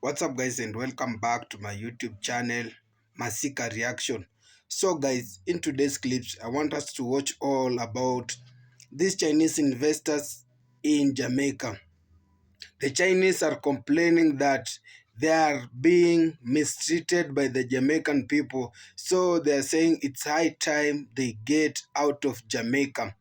What's up, guys, and welcome back to my YouTube channel, Masika Reaction. So, guys, in today's clips, I want us to watch all about these Chinese investors in Jamaica. The Chinese are complaining that they are being mistreated by the Jamaican people, so they are saying it's high time they get out of Jamaica.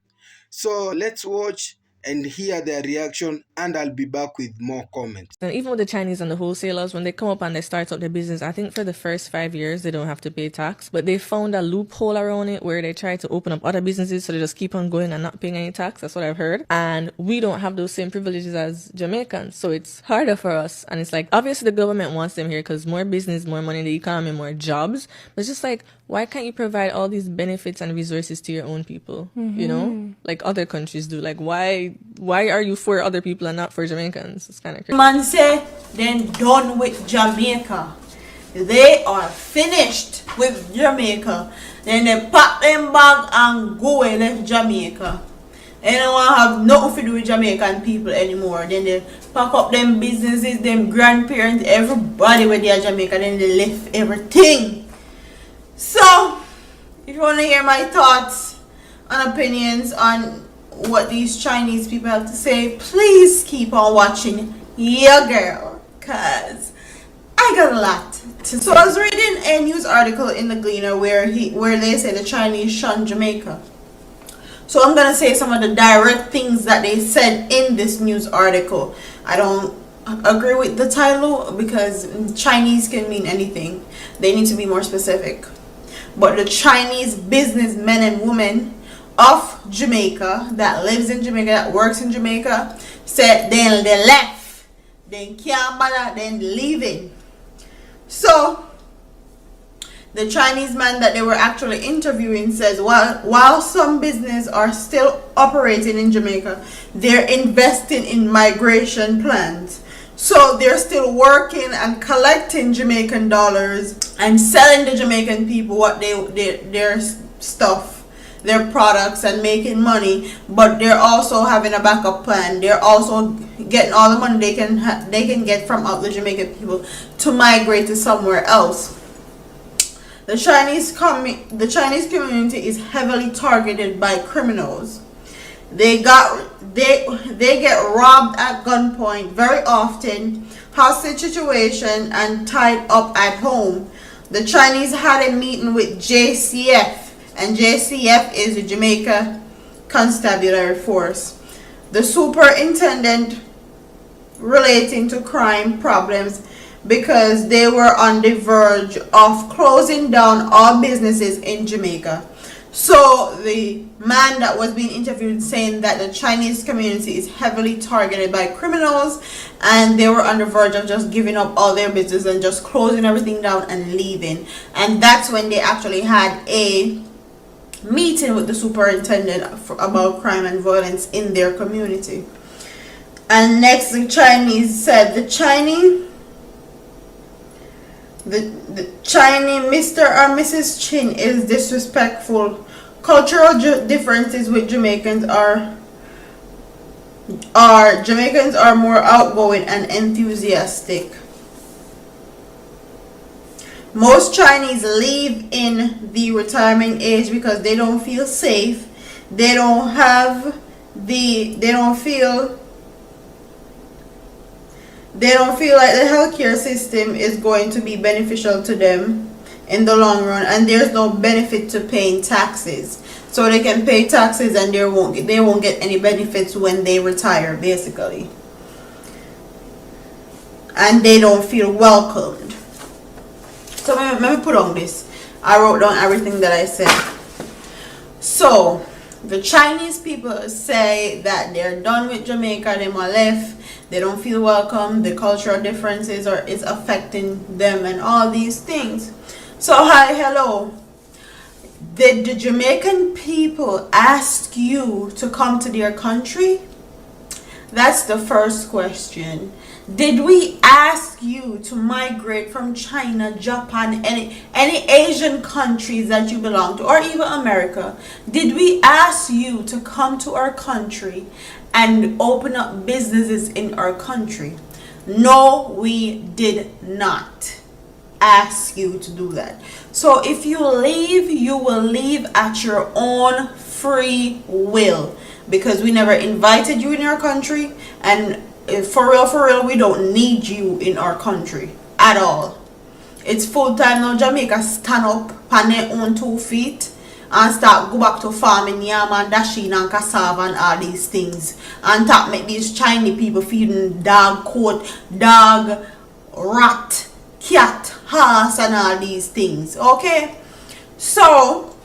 So, let's watch and hear their reaction, and I'll be back with more comments. And even with the Chinese and the wholesalers, when they come up and they start up their business, I think for the first 5 years they don't have to pay tax. But they found a loophole around it where they try to open up other businesses, so they just keep on going and not paying any tax. That's what I've heard. And we don't have those same privileges as Jamaicans, so it's harder for us. And it's like, obviously the government wants them here because more business, more money in the economy, more jobs. But it's just like, why can't you provide all these benefits and resources to your own people? You know, like other countries do. Like, why are you for other people and not for Jamaicans? It's kind of crazy. Man say then done with Jamaica. They are finished with Jamaica. Then they pack them bag and go and left Jamaica. They don't want to have nothing to do with Jamaican people anymore. Then they pack up them businesses, them grandparents, everybody with their Jamaica. Then they left everything. So, if you want to hear my thoughts and opinions on what these Chinese people have to say, please keep on watching your girl, cause I got a lot to. So I was reading a news article in the Gleaner where they say the Chinese shun Jamaica. So I'm gonna say some of the direct things that they said in this news article. I don't agree with the title because Chinese can mean anything. They need to be more specific. But the Chinese businessmen and women of Jamaica that lives in Jamaica, that works in Jamaica, said then they left. They can't bother, then leaving. So the Chinese man that they were actually interviewing says while some business are still operating in Jamaica, they're investing in migration plans. So they're still working and collecting Jamaican dollars and selling the Jamaican people what their stuff, their products, and making money. But they're also having a backup plan. They're also getting all the money they can get from out the Jamaican people to migrate to somewhere else. The Chinese community is heavily targeted by criminals. They get robbed at gunpoint very often, hostage situation, and tied up at home. The Chinese had a meeting with JCF, and JCF is the Jamaica Constabulary Force. The superintendent relating to crime problems because they were on the verge of closing down all businesses in Jamaica. So the man that was being interviewed saying that the Chinese community is heavily targeted by criminals and they were on the verge of just giving up all their business and just closing everything down and leaving. And that's when they actually had a meeting with the superintendent about crime and violence in their community. And next, the Chinese said the Chinese Mr. or Mrs. Chin is disrespectful. Cultural differences with Jamaicans Jamaicans are more outgoing and enthusiastic. Most Chinese leave in the retirement age because they don't feel safe. They don't feel like the healthcare system is going to be beneficial to them in the long run, and there's no benefit to paying taxes. So they can pay taxes and they won't get any benefits when they retire, basically. And they don't feel welcomed. So let me put on this. I wrote down everything that I said. So the Chinese people say that they're done with Jamaica, they are left. They don't feel welcome. The cultural differences is affecting them and all these things. So hi, hello. Did the Jamaican people ask you to come to their country? That's the first question. Did we ask you to migrate from China, Japan, any Asian countries that you belong to, or even America? Did we ask you to come to our country and open up businesses in our country? No, we did not ask you to do that. So if you leave, you will leave at your own free will, because we never invited you in our country, and for real, we don't need you in our country at all. It's full time now. Jamaica stand up on their own 2 feet and start go back to farming yam and dashing and cassava and all these things, and talk make these Chinese people feeding dog coat, dog, rat, cat, horse and all these things. Okay, so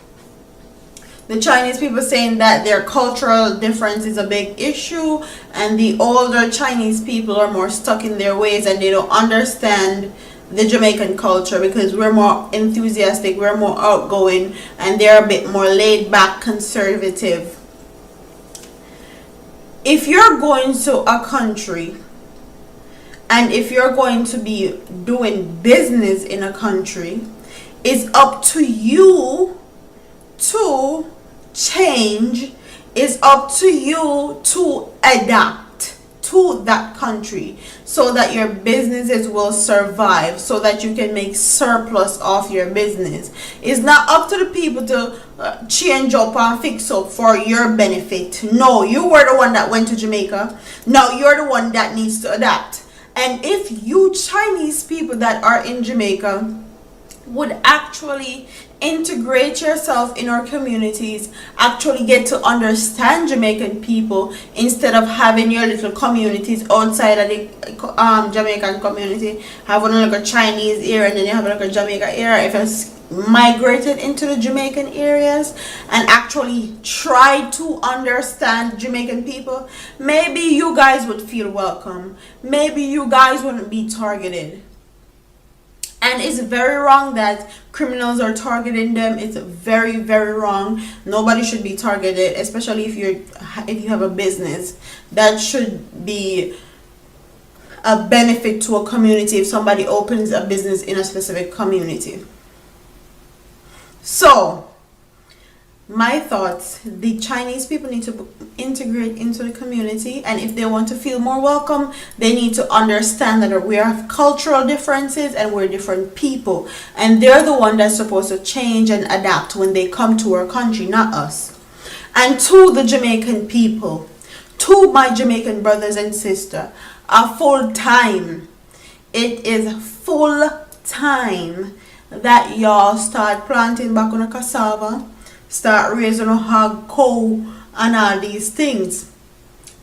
the Chinese people saying that their cultural difference is a big issue, and the older Chinese people are more stuck in their ways and they don't understand the Jamaican culture, because we're more enthusiastic, we're more outgoing, and they're a bit more laid back, conservative. If you're going to a country, and if you're going to be doing business in a country, it's up to you to change. It's up to you to adapt to that country so that your businesses will survive, so that you can make surplus of your business. It's not up to the people to change up and fix up for your benefit. No, you were the one that went to Jamaica. Now you're the one that needs to adapt. And if you Chinese people that are in Jamaica would actually integrate yourself in our communities, actually get to understand Jamaican people, instead of having your little communities outside of the Jamaican community, have one like a Chinese area and then you have like a Jamaica area. If it's migrated into the Jamaican areas and actually try to understand Jamaican people, maybe you guys would feel welcome. Maybe you guys wouldn't be targeted. And it's very wrong that criminals are targeting them. It's very, very wrong. Nobody should be targeted, especially if you have a business. That should be a benefit to a community if somebody opens a business in a specific community. So, my thoughts, the Chinese people need to integrate into the community, and if they want to feel more welcome, they need to understand that we have cultural differences and we're different people, and they're the one that's supposed to change and adapt when they come to our country, not us. And to the Jamaican people, to my Jamaican brothers and sisters, a full time, it is full time that y'all start planting back on a cassava, start raising a hog, cow, and all these things,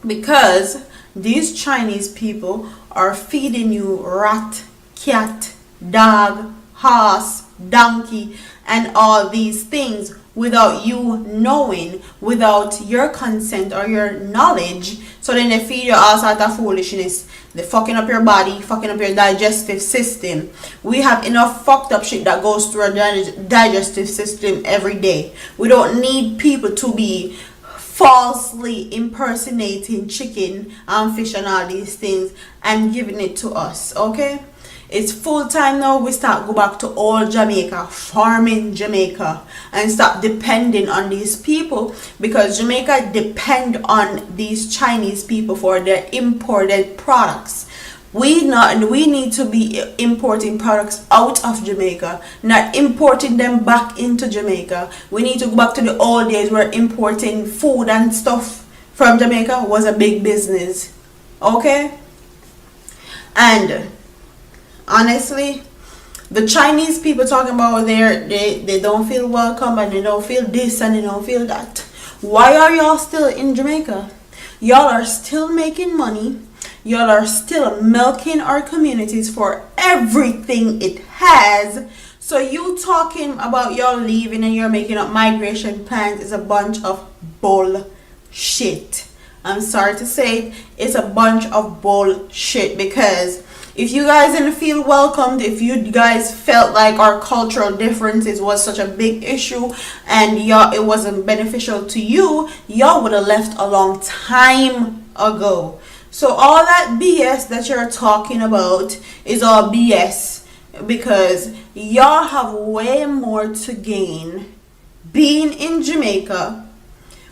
because these Chinese people are feeding you rat, cat, dog, horse, donkey, and all these things without you knowing, without your consent or your knowledge. So then they feed you all sorts of foolishness. They're fucking up your body, fucking up your digestive system. We have enough fucked up shit that goes through our digestive system every day. We don't need people to be falsely impersonating chicken and fish and all these things and giving it to us, okay? It's full time now. We start go back to old Jamaica, farming Jamaica, and stop depending on these people, because Jamaica depend on these Chinese people for their imported products. We need to be importing products out of Jamaica, not importing them back into Jamaica. We need to go back to the old days where importing food and stuff from Jamaica was a big business, okay? And honestly, the Chinese people talking about they don't feel welcome and they don't feel this and they don't feel that. Why are y'all still in Jamaica? Y'all are still making money. Y'all are still milking our communities for everything it has. So you talking about y'all leaving and you're making up migration plans is a bunch of bullshit. I'm sorry to say it, it's a bunch of bullshit, because if you guys didn't feel welcomed, if you guys felt like our cultural differences was such a big issue and it wasn't beneficial to you, y'all would have left a long time ago. So all that BS that you're talking about is all BS, because y'all have way more to gain being in Jamaica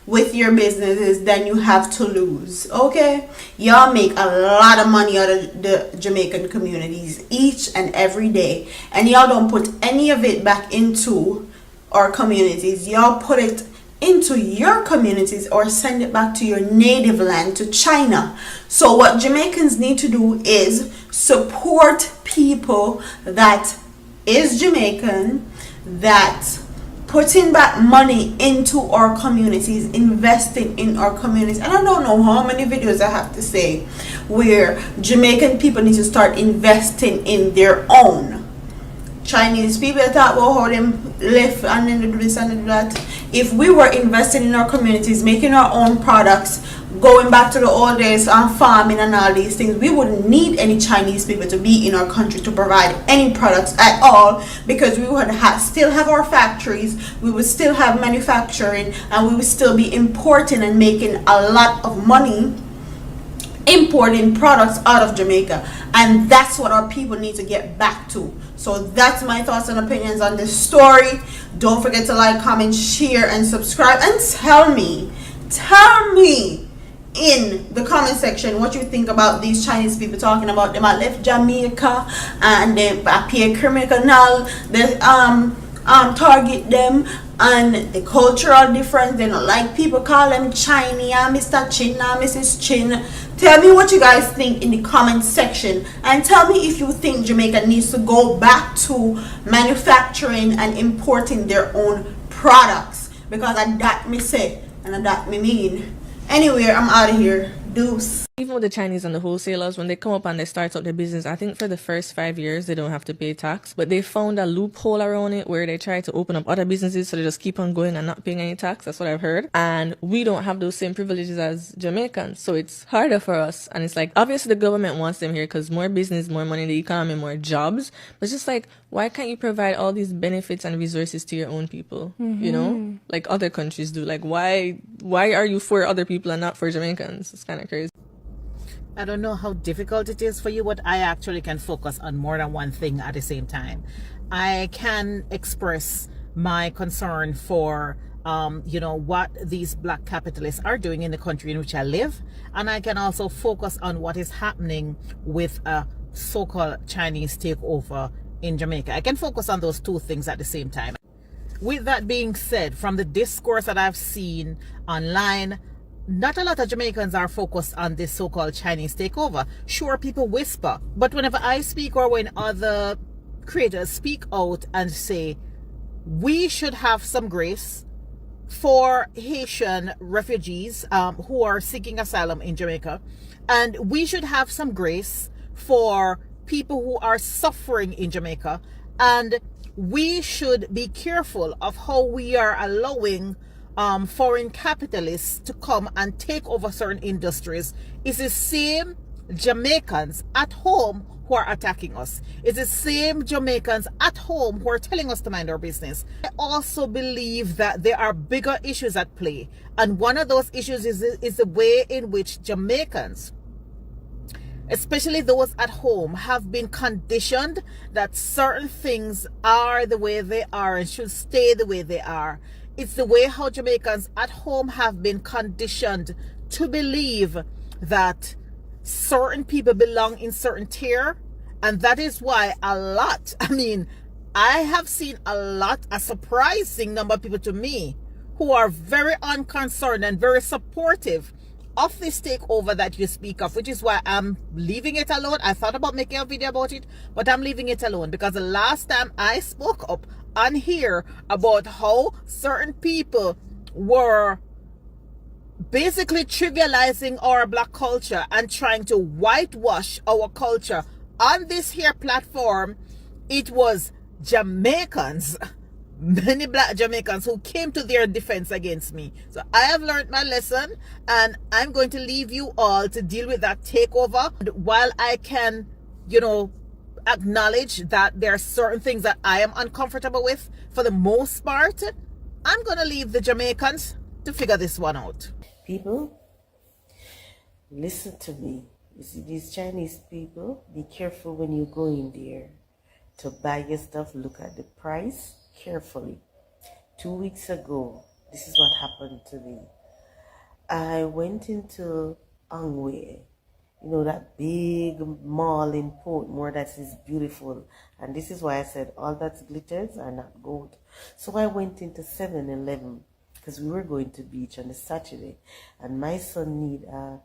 with your businesses, then you have to lose. Okay, y'all make a lot of money out of the Jamaican communities each and every day, and y'all don't put any of it back into our communities. Y'all put it into your communities or send it back to your native land, to China. So what Jamaicans need to do is support people that is Jamaican, that putting back money into our communities, investing in our communities. And I don't know how many videos I have to say where Jamaican people need to start investing in their own. Chinese people talk about how them left and then they do this and they do that. If we were investing in our communities, making our own products, going back to the old days and farming and all these things, we wouldn't need any Chinese people to be in our country to provide any products at all, because we would still have our factories, we would still have manufacturing, and we would still be importing and making a lot of money importing products out of Jamaica. And that's what our people need to get back to. So that's my thoughts and opinions on this story. Don't forget to like, comment, share, and subscribe, and tell me in the comment section what you think about these Chinese people talking about them I left Jamaica and they appear criminal, they target them, and the cultural difference. They don't like people call them Chinese, Mr. Chin or Mrs. Chin. Tell me what you guys think in the comment section, and tell me if you think Jamaica needs to go back to manufacturing and importing their own products, because I that me say and that me mean. Anyway, I'm out of here. Deuce. Even with the Chinese and the wholesalers, when they come up and they start up their business, I think for the first 5 years, they don't have to pay tax. But they found a loophole around it where they try to open up other businesses, so they just keep on going and not paying any tax. That's what I've heard. And we don't have those same privileges as Jamaicans. So it's harder for us. And it's like, obviously the government wants them here because more business, more money in the economy, more jobs. But it's just like, why can't you provide all these benefits and resources to your own people? You know, like other countries do. Like, why are you for other people and not for Jamaicans? It's kind of crazy. I don't know how difficult it is for you, but I actually can focus on more than one thing at the same time. I can express my concern for what these black capitalists are doing in the country in which I live, and I can also focus on what is happening with a so-called Chinese takeover in Jamaica. I can focus on those two things at the same time. With that being said, from the discourse that I've seen online, not a lot of Jamaicans are focused on this so-called Chinese takeover. Sure, people whisper, but whenever I speak or when other creators speak out and say, we should have some grace for Haitian refugees who are seeking asylum in Jamaica, and we should have some grace for people who are suffering in Jamaica, and we should be careful of how we are allowing foreign capitalists to come and take over certain industries. It's the same Jamaicans at home who are attacking us. It's the same Jamaicans at home who are telling us to mind our business. I also believe that there are bigger issues at play. And one of those issues is the way in which Jamaicans, especially those at home, have been conditioned that certain things are the way they are and should stay the way they are. It's the way how Jamaicans at home have been conditioned to believe that certain people belong in certain tier. And that is why I have seen a surprising number of people to me who are very unconcerned and very supportive of this takeover that you speak of, which is why I'm leaving it alone. I thought about making a video about it, but I'm leaving it alone, because the last time I spoke up on here about how certain people were basically trivializing our black culture and trying to whitewash our culture on this here platform, it was Jamaicans, many black Jamaicans, who came to their defense against me. So I have learned my lesson, and I'm going to leave you all to deal with that takeover. While I can, acknowledge that there are certain things that I am uncomfortable with, for the most part, I'm going to leave the Jamaicans to figure this one out. People, listen to me. You see, these Chinese people, be careful when you go in there to buy your stuff. Look at the price carefully. 2 weeks ago, this is what happened to me. I went into Angway, you know, that big mall in Portmore that is beautiful. And this is why I said all that glitters are not gold. So I went into 7-Eleven because we were going to beach on a Saturday. And my son need a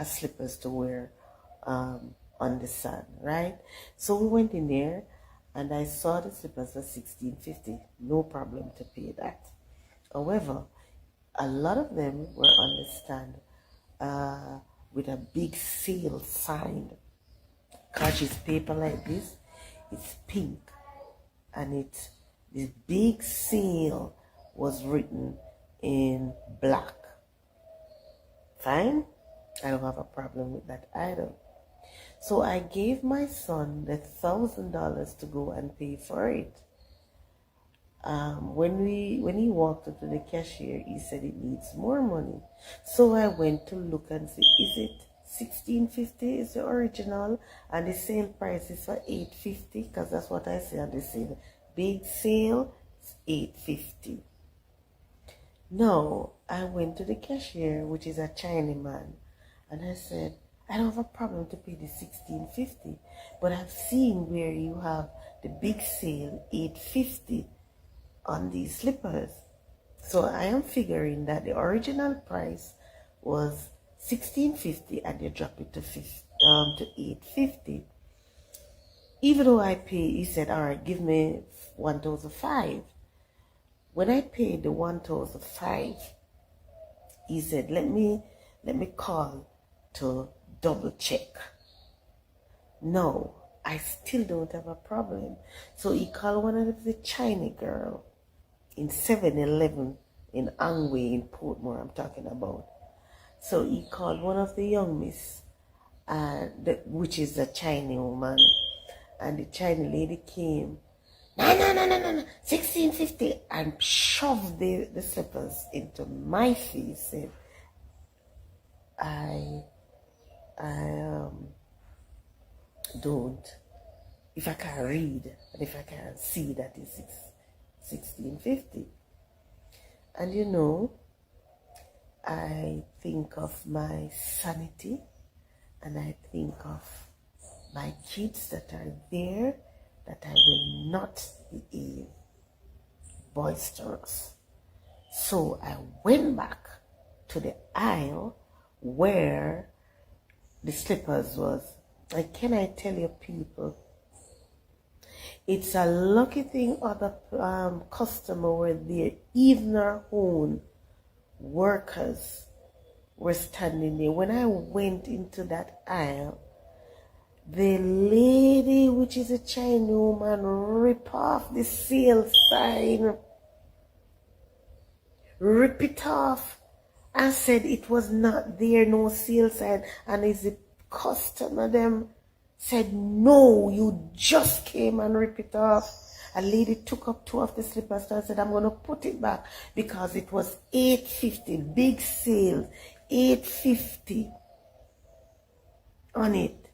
slippers to wear on the sun, right? So we went in there and I saw the slippers for $16.50. No problem to pay that. However, a lot of them were on the stand with a big sale sign. Because it's paper like this, it's pink, and this big sale was written in black. Fine, I don't have a problem with that either. So I gave my son the $1,000 to go and pay for it. When he walked up to the cashier, he said it needs more money. So I went to look and see, is it $16.50 is the original and the sale price is for $8.50? Because that's what I see on the sale. Big sale is $8.50. No, I went to the cashier, which is a Chinese man, and I said, I don't have a problem to pay the $16.50, but I've seen where you have the big sale $8.50 on these slippers. So I am figuring that the original price was $16.50 and you drop it to $8.50. Even though I pay, he said, all right, give me $1,500. When I paid the $1,500, he said, let me call to double check. No, I still don't have a problem. So he called one of the Chinese girl in 7-Eleven in Angway in Portmore, I'm talking about. So he called one of the young miss, which is a Chinese woman, and the Chinese lady came. No, $16.50, and shoved the slippers into my face. Said, I don't. If I can read and if I can see that it's $16.50, and you know, I think of my sanity, and I think of my kids that are there, that I will not behave boisterous. So I went back to the aisle where the slippers was. And can I tell you, people, it's a lucky thing other customer were there. Even our own workers were standing there. When I went into that aisle, the lady, which is a Chinese woman, rip off the sale sign, rip it off, and said it was not there, no sale sign. And as the customer them said, no, you just came and rip it off. A lady took up two of the slippers and said, I'm going to put it back because it was $8.50, big sale, $8.50 on it.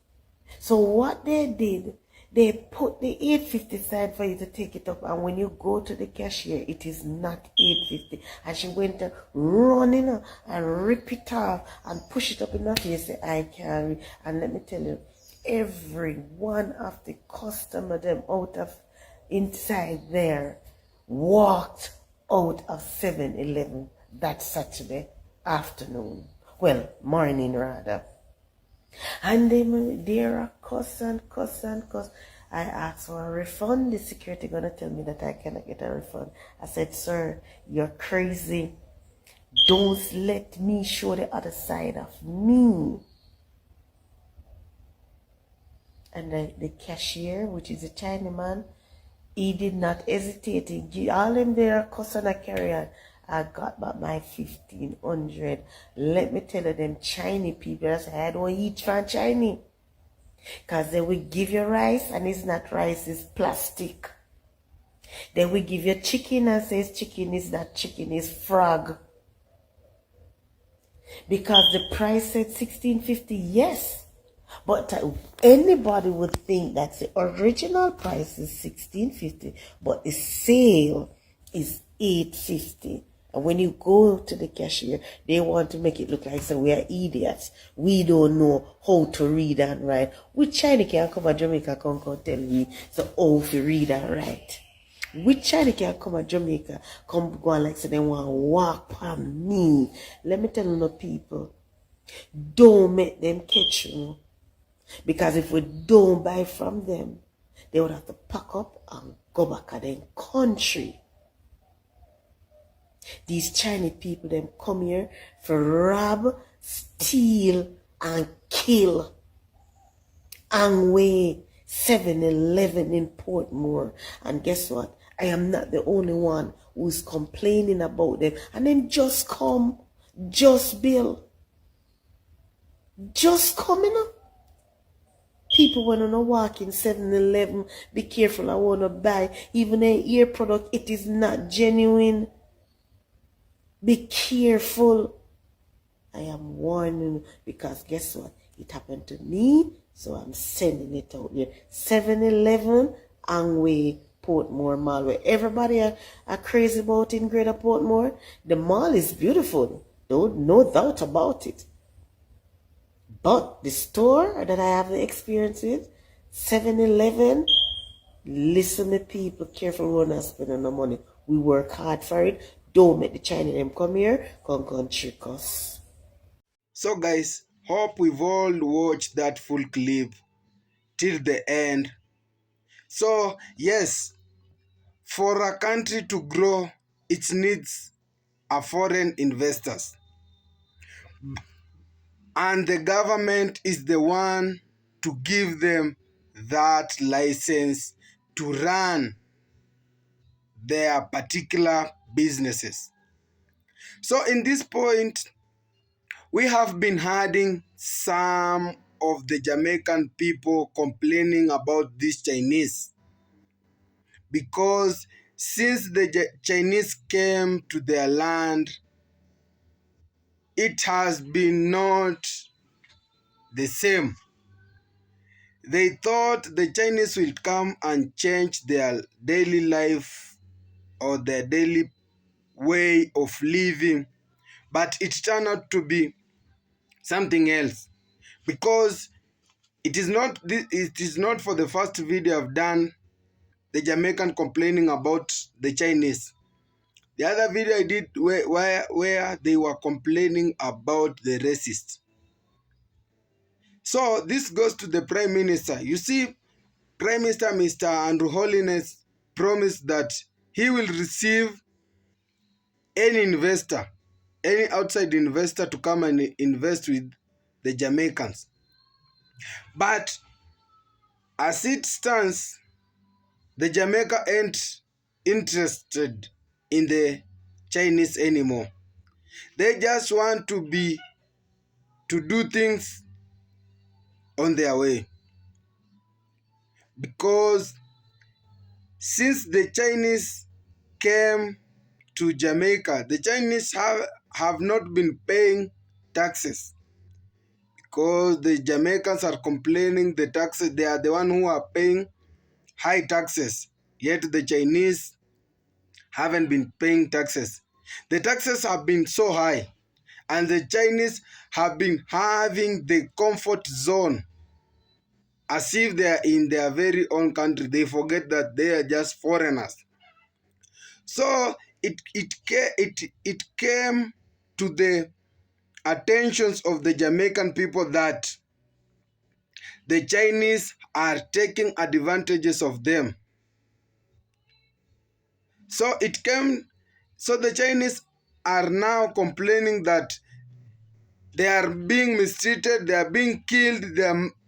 So what they did, they put the $8.50 side for you to take it up, and when you go to the cashier, it is not $8.50. And she went running and rip it off and push it up in her face. Say, I can't read. And let me tell you, every one of the customer them out of inside there walked out of 7-Eleven that Saturday afternoon. Well, morning rather. And they're cuss and cuss and cuss. I asked for a refund. The security gonna tell me that I cannot get a refund. I said, sir, you're crazy. Don't let me show the other side of me. And the cashier, which is a Chinaman, he did not hesitate. He all them there cuss and a carry on. I got back my $1,500. Let me tell you, them Chinese people, I said, I don't eat from Chinese. Because they will give you rice, and it's not rice, it's plastic. They will give you chicken and says chicken is not chicken, it's frog. Because the price said $16.50, yes. But anybody would think that the original price is $16.50, but the sale is $8.50. And when you go to the cashier, they want to make it look like so we are idiots. We don't know how to read and write. Which China can come to Jamaica come tell me so how to read and write? Which China can come to Jamaica come go and like say they want to walk on me? Let me tell you no people, don't make them catch you. Because if we don't buy from them, they would have to pack up and go back to their country. These Chinese people, them come here for rob, steal, and kill. And we 7-Eleven in Portmore. And guess what? I am not the only one who's complaining about them. And then just come, just bill. Just come in. People want to walk in 7-Eleven, be careful, I want to buy. Even an ear product, it is not genuine. Be careful. I am warning you because guess what? It happened to me, so I'm sending it out here. 7-Eleven, Angway, Portmore Mall, where everybody are crazy about in Greater Portmore. The mall is beautiful, no doubt about it. But the store that I have the experience with, 7-Eleven, listen to people, careful when I spend no money. We work hard for it. Don't make the Chinese them come here, come trick us. So guys, hope we've all watched that full clip till the end. So yes, for a country to grow, it needs a foreign investors. And the government is the one to give them that license to run their particular businesses. So in this point, we have been hearing some of the Jamaican people complaining about these Chinese because since the Chinese came to their land, it has been not the same. They thought the Chinese will come and change their daily life or their daily way of living, but it turned out to be something else because it is not for the first video I've done the Jamaican complaining about the Chinese. The other video I did where they were complaining about the racists. So this goes to the Prime Minister. You see, Prime Minister Mr. Andrew Holiness promised that he will receive any investor, any outside investor to come and invest with the Jamaicans. But as it stands, the Jamaica ain't interested in the Chinese anymore. They just want to do things on their way. Because since the Chinese came to Jamaica, the Chinese have not been paying taxes. Because the Jamaicans are complaining the taxes, they are the one who are paying high taxes. Yet the Chinese haven't been paying taxes. The taxes have been so high, and the Chinese have been having the comfort zone as if they are in their very own country. They forget that they are just foreigners. So it came to the attentions of the Jamaican people that the Chinese are taking advantages of them. So the Chinese are now complaining that they are being mistreated, they are being killed,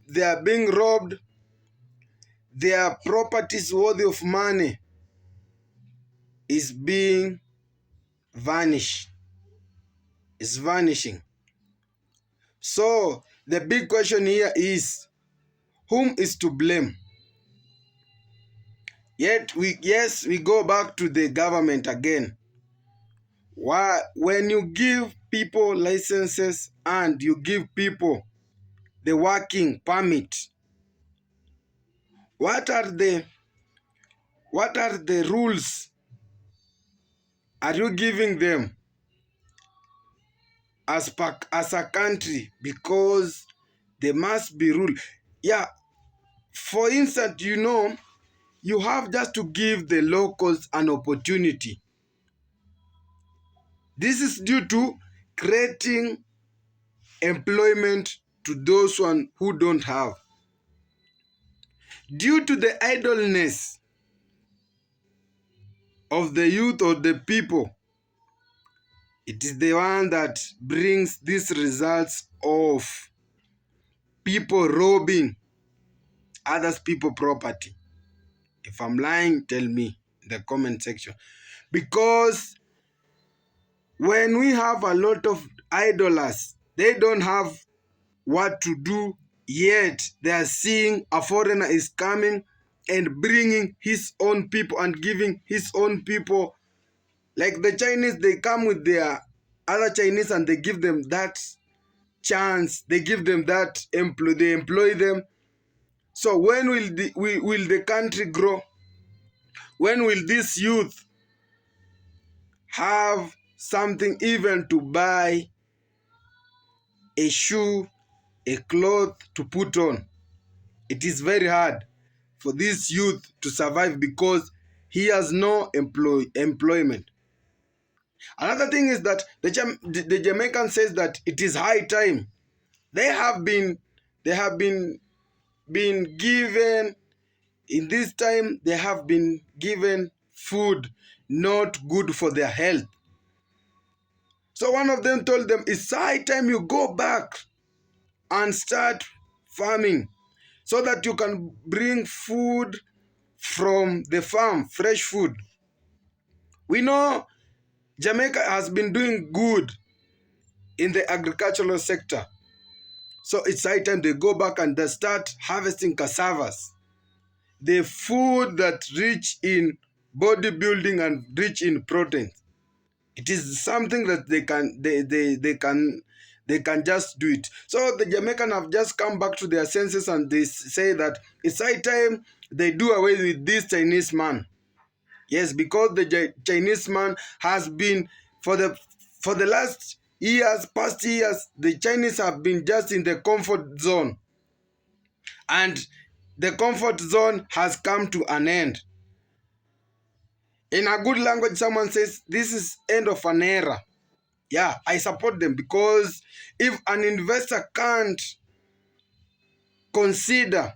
they are being robbed, their properties worthy of money is being vanishing. So the big question here is, whom is to blame? Yet we go back to the government again. Why, when you give people licenses and you give people the working permit, what are the rules Are you giving them as a country? Because they must be ruled. Yeah, for instance, you have just to give the locals an opportunity. This is due to creating employment to those who don't have. Due to the idleness of the youth or the people, it is the one that brings these results of people robbing others people property. If I'm lying, tell me in the comment section. Because when we have a lot of idlers, they don't have what to do, yet they are seeing a foreigner is coming and bringing his own people and giving his own people, like the Chinese, they come with their other Chinese and they give them that chance, they give them that they employ them. So when will the country grow? When will this youth have something even to buy a shoe, a cloth to put on? It is very hard for this youth to survive because he has no employment. Another thing is that the Jamaican says that it is high time. They have been been given in this time. They have been given food not good for their health. So one of them told them, it's high time you go back and start farming so that you can bring food from the farm, fresh food. We know Jamaica has been doing good in the agricultural sector. So it's high time they go back and they start harvesting cassavas, the food that rich in bodybuilding and rich in protein. It is something that they can just do it. So the Jamaican have just come back to their senses and they say that it's high time they do away with this Chinese man. Yes, because the Chinese man has been for the last past years, the Chinese have been just in the comfort zone. And the comfort zone has come to an end. In a good language, someone says, this is end of an era. Yeah, I support them because if an investor can't consider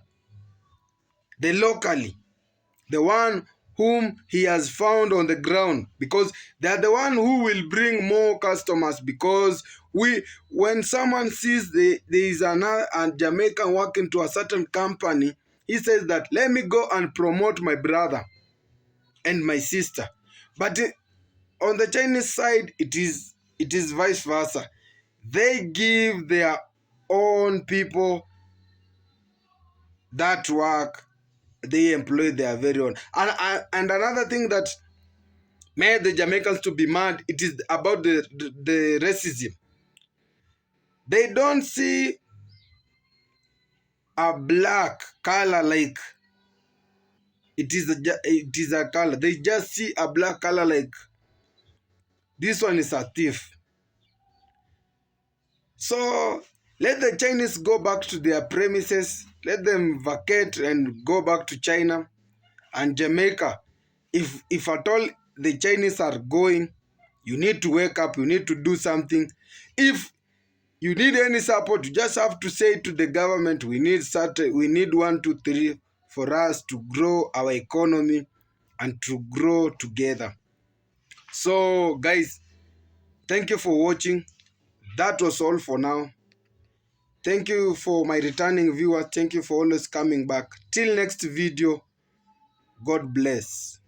the locally, the one whom he has found on the ground, because they are the one who will bring more customers, because when someone sees there is another Jamaican working to a certain company, he says that let me go and promote my brother and my sister. But on the Chinese side, it is vice versa. They give their own people that work, they employ their very own. And another thing that made the Jamaicans to be mad, it is about the racism. They don't see a black color like it is a color. They just see a black color like this one is a thief. So let the Chinese go back to their premises. Let them vacate and go back to China and Jamaica. If at all the Chinese are going, you need to wake up. You need to do something. If you need any support, you just have to say to the government, we need 1, 2, 3 for us to grow our economy and to grow together. So guys, thank you for watching. That was all for now. Thank you for my returning viewers. Thank you for always coming back. Till next video, God bless.